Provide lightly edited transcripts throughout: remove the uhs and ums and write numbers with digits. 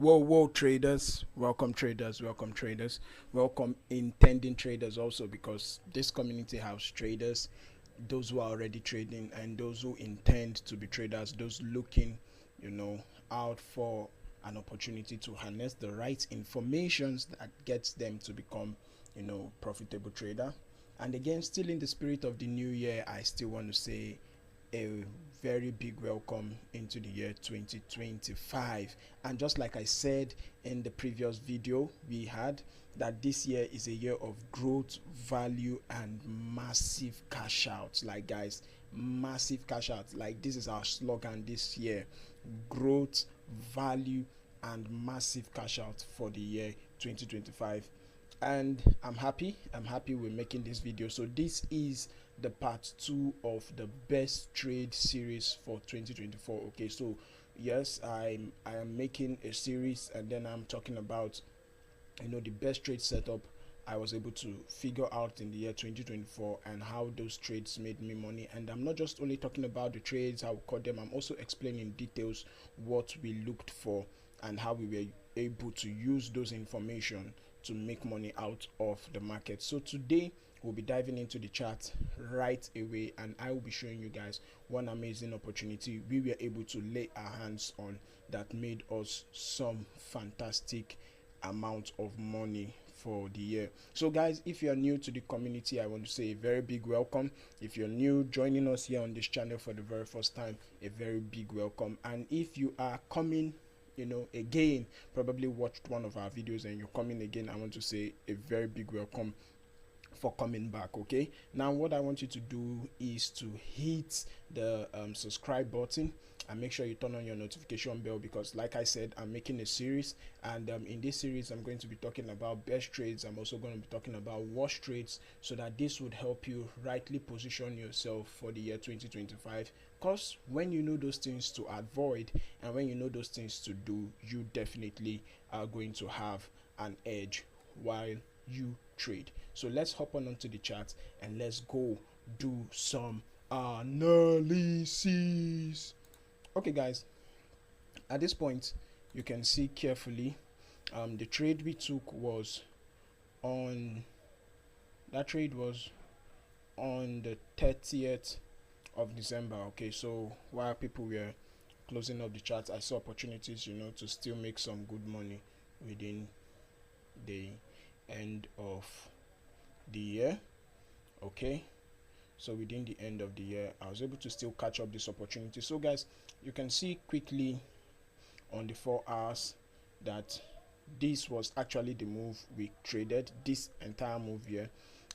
Whoa, welcome traders, welcome intending traders also, because this community has traders, those who are already trading and those who intend to be traders, those looking, you know, out for an opportunity to harness the right informations that gets them to become, profitable trader. And again, still in the spirit of the new year, I still want to say a very big welcome into the year 2025. And just like I said in the previous video we had, that this year is a year of growth, value, and massive cash out. Like, guys, massive cash out. Like, this is our slogan this year: growth, value, and massive cash out for the year 2025. And I'm happy we're making this video. So this is the part 2 of the best trade series for 2024. Okay, so yes, I am making a series, and then I'm talking about, the best trade setup I was able to figure out in the year 2024 and how those trades made me money. And I'm not just only talking about the trades, how we caught them, I'm also explaining details what we looked for and how we were able to use those information to make money out of the market. So today we'll be diving into the chart right away, and I will be showing you guys one amazing opportunity we were able to lay our hands on that made us some fantastic amount of money for the year. So guys, if you're new to the community, I want to say a very big welcome. If you're new joining us here on this channel for the very first time, a very big welcome. And if you are coming, again, probably watched one of our videos and you're coming again, I want to say a very big welcome for coming back. Okay, now what I want you to do is to hit the subscribe button and make sure you turn on your notification bell, because like I said, I'm making a series, and in this series I'm going to be talking about best trades. I'm also going to be talking about worst trades, so that this would help you rightly position yourself for the year 2025. Because when you know those things to avoid and when you know those things to do, you definitely are going to have an edge while you trade. So let's hop on onto the chart and let's go do some analysis. Okay guys, at this point you can see carefully, the trade we took was on the 30th of December. Okay, so while people were closing up the chart, I saw opportunities, to still make some good money within the end of the year. Okay, so within the end of the year I was able to still catch up this opportunity. So guys, you can see quickly on the 4 hours that this was actually the move we traded. This entire move here,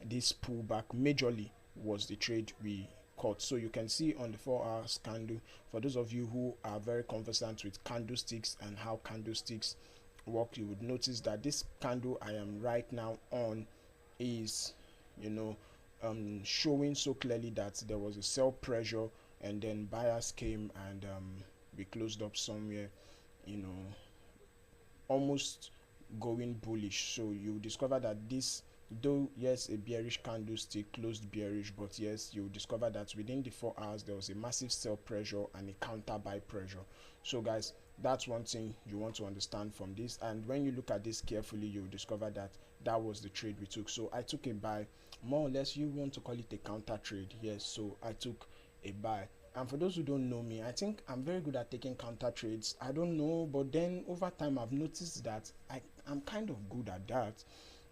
this pullback majorly, was the trade we caught. So you can see on the 4 hours candle, for those of you who are very conversant with candlesticks and how candlesticks work, you would notice that this candle I am right now on is, showing so clearly that there was a sell pressure, and then buyers came, and we closed up somewhere, almost going bullish. So you discover that this, though yes, a bearish candlestick closed bearish, but yes, you discover that within the 4 hours there was a massive sell pressure and a counter buy pressure. So guys, that's one thing you want to understand from this, and when you look at this carefully, you'll discover that that was the trade we took. So I took a buy, more or less you want to call it a counter trade. Yes, so I took a buy. And for those who don't know me, I think I'm very good at taking counter trades. I don't know, but then over time I've noticed that I'm kind of good at that.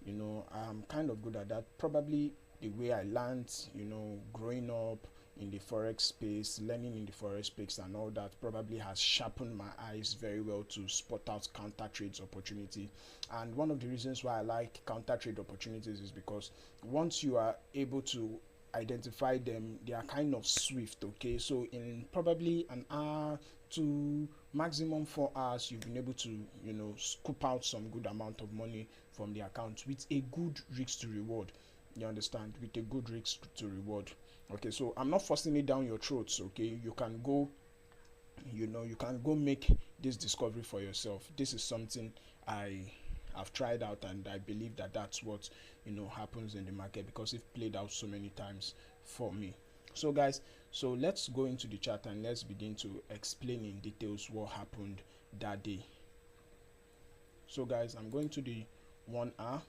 I'm kind of good at that. Probably the way I learned, growing up in the forex space, learning in the forex space and all that, probably has sharpened my eyes very well to spot out counter trades opportunity. And one of the reasons why I like counter trade opportunities is because once you are able to identify them, they are kind of swift. Okay, so in probably an hour to maximum 4 hours, you've been able to scoop out some good amount of money from the account with a good risk to reward. You understand? With a good risk to reward. Okay, so I'm not forcing it down your throats. Okay, you can go make this discovery for yourself. This is something I've tried out, and I believe that that's what happens in the market, because it played out so many times for me. So guys, so let's go into the chart and let's begin to explain in details what happened that day. So guys, I'm going to the 1 hour.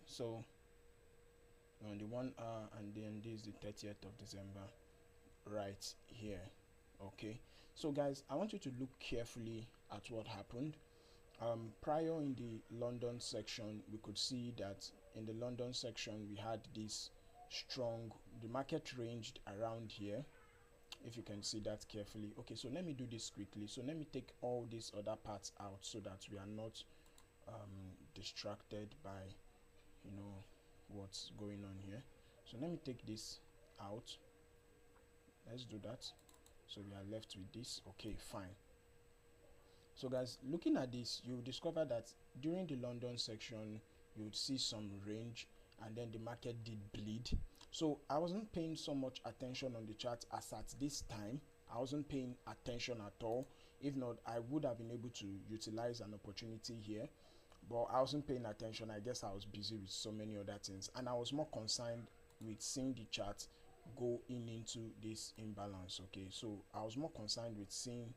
So on the 1 hour, and then this is the 30th of December right here. Okay, so guys, I want you to look carefully at what happened. Prior in the London section, we could see that in the London section we had this strong, the market ranged around here, if you can see that carefully. Okay, so let me do this quickly. So let me take all these other parts out so that we are not distracted by, you know, what's going on here. So let me take this out. Let's do that. So we are left with this. Okay, fine. So guys, looking at this, you will discover that during the London section you would see some range, and then the market did bleed. So I wasn't paying so much attention on the chart as at this time. I wasn't paying attention at all. If not, I would have been able to utilize an opportunity here, but I wasn't paying attention. I guess I was busy with so many other things, and I was more concerned with seeing the chart go into this imbalance. Okay, so I was more concerned with seeing,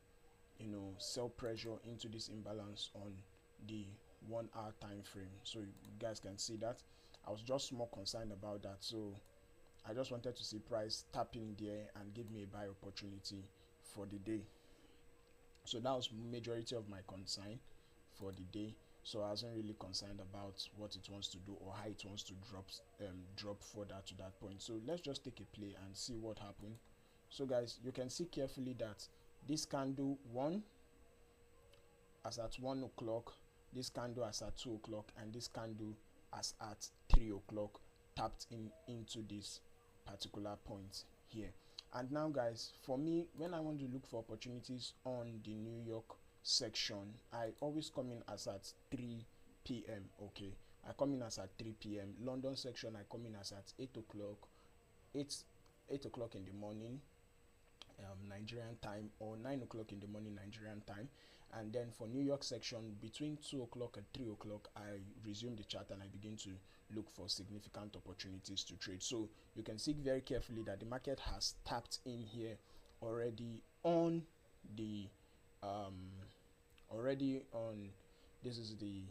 you know, sell pressure into this imbalance on the 1 hour time frame. So you guys can see that I was just more concerned about that. So I just wanted to see price tap in there and give me a buy opportunity for the day. So that was majority of my concern for the day. So I wasn't really concerned about what it wants to do or how it wants to drop further to that point. So let's just take a play and see what happened. So guys, you can see carefully that this candle won as at 1 o'clock, this candle as at 2 o'clock, and this candle as at 3 o'clock tapped into this particular point here. And now guys, for me, when I want to look for opportunities on the New York section, I always come in as at 3 p.m. okay, I come in as at 3 p.m. London section, I come in as at 8 o'clock, 8 o'clock in the morning Nigerian time, or 9 o'clock in the morning Nigerian time. And then for New York section, between 2 o'clock and 3 o'clock, I resume the chart and I begin to look for significant opportunities to trade. So you can see very carefully that the market has tapped in here already on the this is the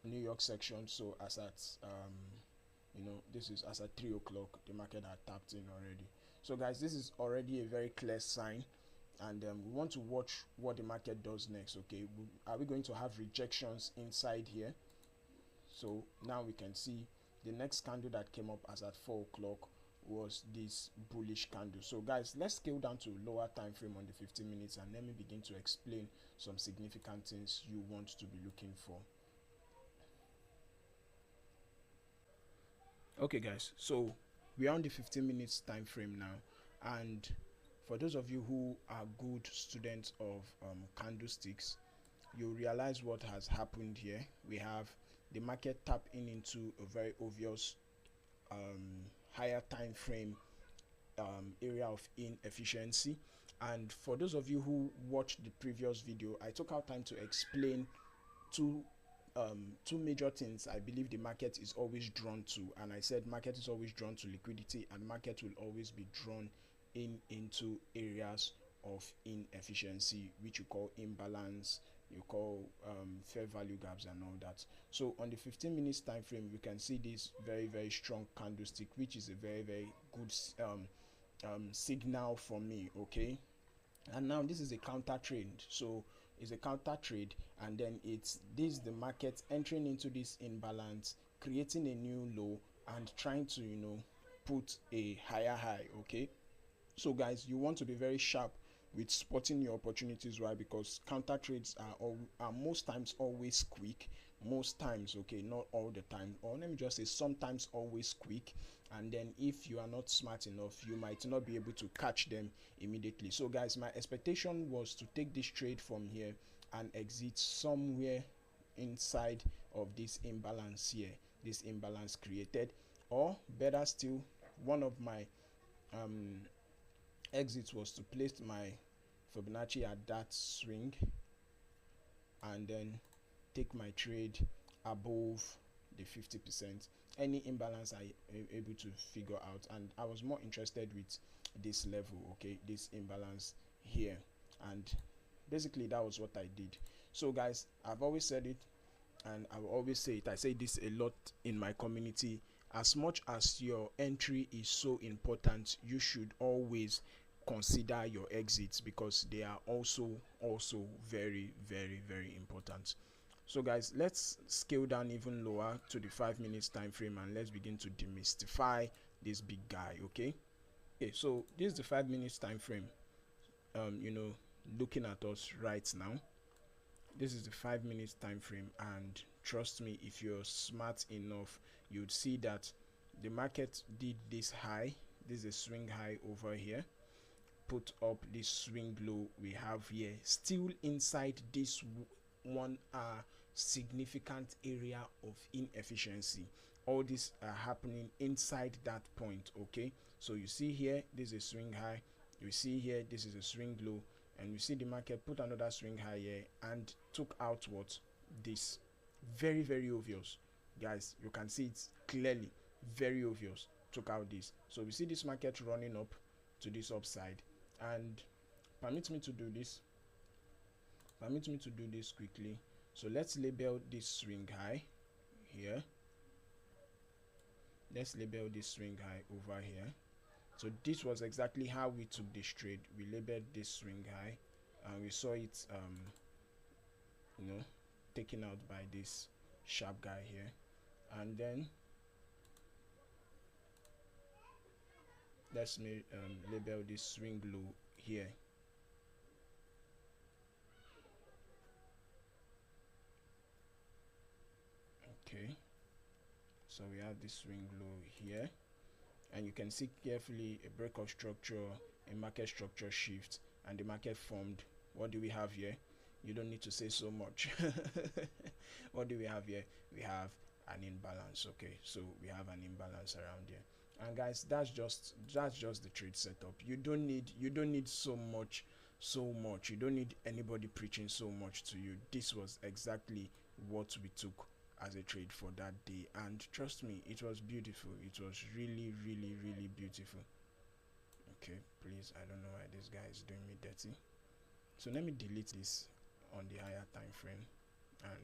New York section. So as at you know, this is as at 3 o'clock, the market had tapped in already. So guys, this is already a very clear sign, and we want to watch what the market does next. Okay, are we going to have rejections inside here? So now we can see the next candle that came up as at 4 o'clock was this bullish candle. So guys, let's scale down to lower time frame on the 15 minutes and let me begin to explain some significant things you want to be looking for. Okay guys, so we're on the 15 minutes time frame now, and for those of you who are good students of candlesticks, you realize what has happened here. We have the market tap into a very obvious higher time frame area of inefficiency. And for those of you who watched the previous video, I took out time to explain two major things I believe the market is always drawn to, and I said market is always drawn to liquidity, and market will always be drawn into areas of inefficiency, which you call imbalance, you call fair value gaps and all that. So on the 15 minutes time frame, you can see this very strong candlestick, which is a very good signal for me. Okay, and now this is a counter trade. So it's a counter trade, and then it's this the market entering into this imbalance, creating a new low and trying to, you know, put a higher high. Okay, so guys, you want to be very sharp with spotting your opportunities. Why? Because counter trades are most times always quick, most times, okay, not all the time, or let me just say sometimes always quick, and then if you are not smart enough, you might not be able to catch them immediately. So guys, my expectation was to take this trade from here and exit somewhere inside of this imbalance here, this imbalance created, or better still, one of my exits was to place my Fibonacci at that swing and then take my trade above the 50%, any imbalance I able to figure out, and I was more interested with this level, okay, this imbalance here, and basically that was what I did. So guys, I've always said it, and I will always say it. I say this a lot in my community. As much as your entry is so important, you should always consider your exits, because they are also very very important. So guys, let's scale down even lower to the 5 minutes time frame, and let's begin to demystify this big guy. Okay, so this is the 5 minutes time frame. Looking at us right now, this is the 5 minutes time frame, and trust me, if you're smart enough, you'd see that the market did this high. This is a swing high over here, put up this swing low we have here, still inside this one significant area of inefficiency. All these are happening inside that point. Okay, so you see here, this is a swing high, you see here, this is a swing low, and you see the market put another swing high here and took out what? This. Very very obvious, guys, you can see it clearly, very obvious. Took out this. So we see this market running up to this upside, and permit me to do this quickly. So let's label this swing high here, let's label this swing high over here. So this was exactly how we took this trade. We labeled this swing high, and we saw it taken out by this sharp guy here, and then let's label this swing low here. Okay, so we have this swing low here, and you can see carefully a break of structure, a market structure shift, and the market formed. What do we have here? You don't need to say so much. What do we have here? We have an imbalance. Okay, so we have an imbalance around here, and guys, that's just the trade setup. You don't need so much. You don't need anybody preaching so much to you. This was exactly what we took as a trade for that day, and trust me, it was beautiful. It was really beautiful. Okay, please, I don't know why this guy is doing me dirty. So let me delete this on the higher time frame, and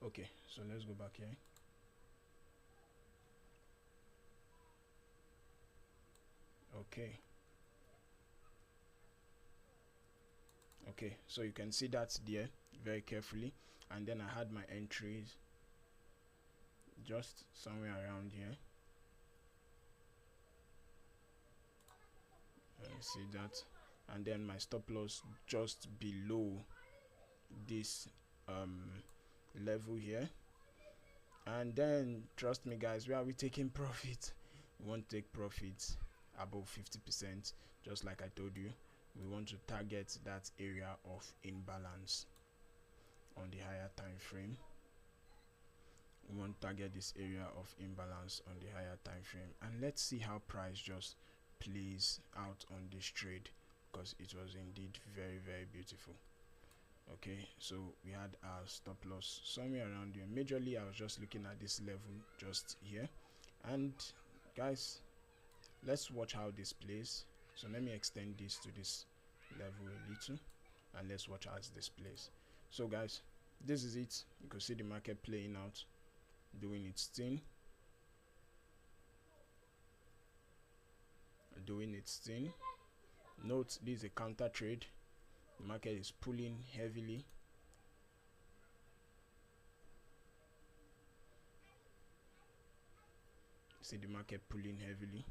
okay, so let's go back here. Okay, so you can see that there very carefully, and then I had my entries just somewhere around here. You see that, and then my stop loss just below this level here. And then trust me guys, where are we taking profit? We won't take profits above 50%, just like I told you. We want to target that area of imbalance on the higher time frame. We want to target this area of imbalance on the higher time frame, and let's see how price just plays out on this trade, because it was indeed very beautiful. Okay, so we had our stop loss somewhere around here. Majorly I was just looking at this level just here, and guys, let's watch how this plays. So let me extend this to this level a little, and let's watch how this plays. So guys, this is it. You can see the market playing out, doing its thing, Note, this is a counter trade. The market is pulling heavily. See the market pulling heavily.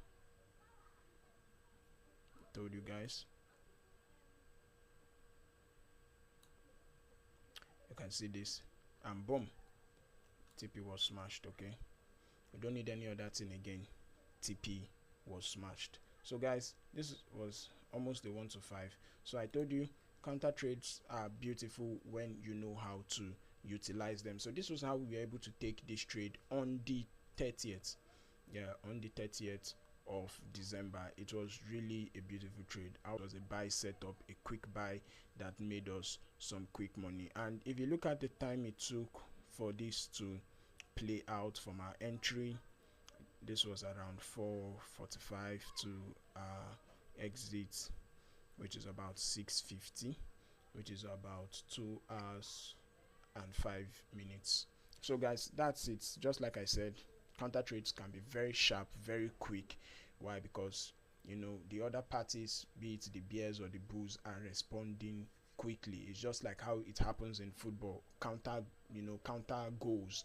Told you guys. You can see this, and boom, TP was smashed. Okay, we don't need any other thing again. TP was smashed. So guys, this was almost the 1 to 5. So I told you, counter trades are beautiful when you know how to utilize them. So this was how we were able to take this trade on the 30th. Yeah, on the 30th of December. It was really a beautiful trade. It was a buy setup, a quick buy that made us some quick money. And if you look at the time it took for this to play out from our entry. This was around 4:45 to exit, which is about 6:50, which is about 2 hours and 5 minutes. So guys, that's it. Just like I said, counter trades can be very sharp, very quick. Why? Because the other parties, be it the bears or the bulls, are responding quickly. It's just like how it happens in football. Counter goals,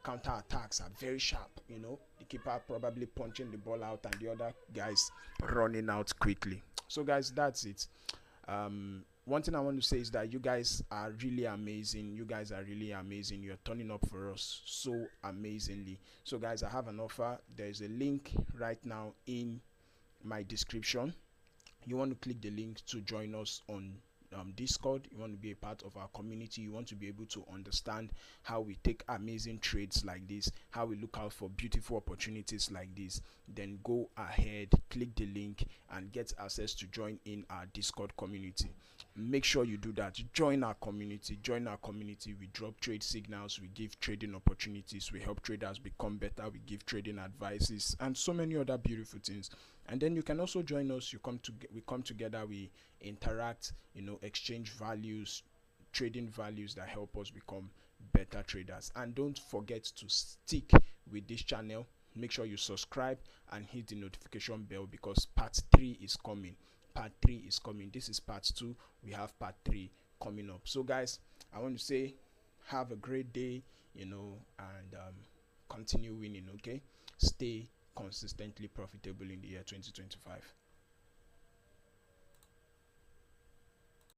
counter attacks are very sharp. The keeper probably punching the ball out and the other guys running out quickly. So guys, that's it. One thing I want to say is that you guys are really amazing. You guys are really amazing. You're turning up for us so amazingly. So guys, I have an offer. There's a link right now in my description. You want to click the link to join us on Discord. You want to be a part of our community. You want to be able to understand how we take amazing trades like this, how we look out for beautiful opportunities like this. Then go ahead, click the link and get access to join in our Discord community. Make sure you do that. Join our community. We drop trade signals, we give trading opportunities, we help traders become better, we give trading advices and so many other beautiful things. And then you can also join us. We come together, we interact, exchange values, trading values that help us become better traders. And don't forget to stick with this channel. Make sure you subscribe and hit the notification bell, because part 3 is coming. This is part 2. We have part 3 coming up. So guys, I want to say have a great day, and continue winning. Okay, stay consistently profitable in the year 2025.